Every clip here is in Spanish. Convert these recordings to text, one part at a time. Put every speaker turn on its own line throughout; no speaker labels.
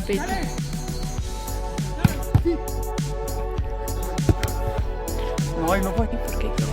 papito.
No, ahí no fue.
¿Por qué quiera?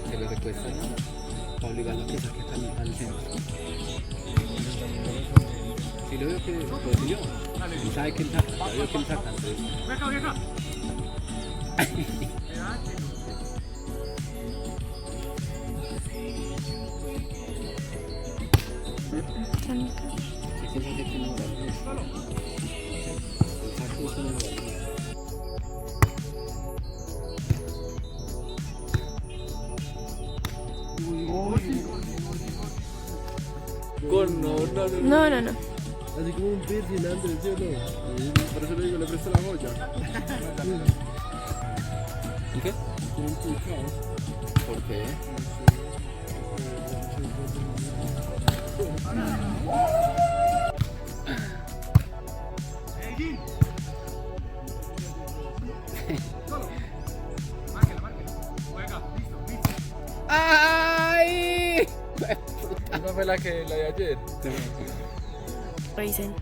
Se le recuesta para obligarlo a que saque al centro. Si lo veo que lo siguió, y sabe que él saca, ya veo que él saca, entonces...
No.
Así como un piercing antes, ¿sí o no? Por eso le digo, le presto la joya.
¿Y qué?
Tiene un pulcado.
¿Por qué? ¡Ay!
Esa fue la de ayer.
Revisen.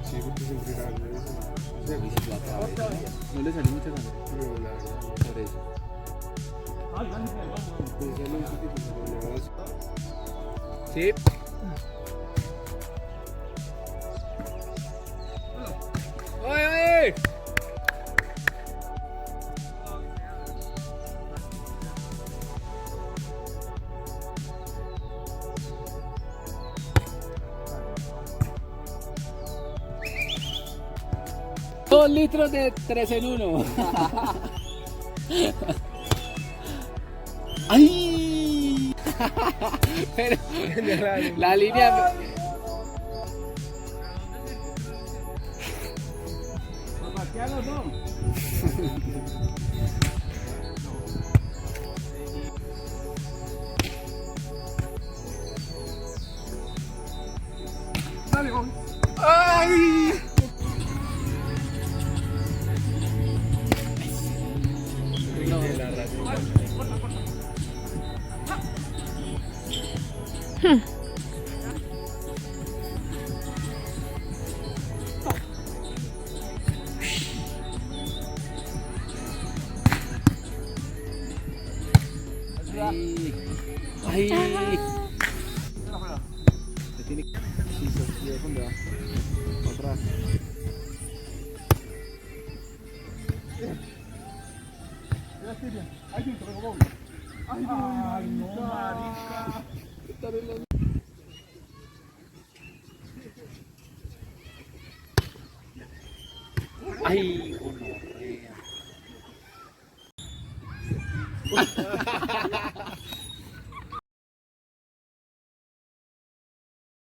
Sí, porque siempre era
No le salió mucha gana.
pero la verdad,
Por eso.
pues ya lo hice que se lo llevaba.
Sí. ¡Oye! Dos litros de 3 en 1. ¡Ay! Pero la línea... ¡Ay! tiene.
Sí, pues, ¿y dónde va? Atrás. Ay, no, marica.
Ay, gonorrea.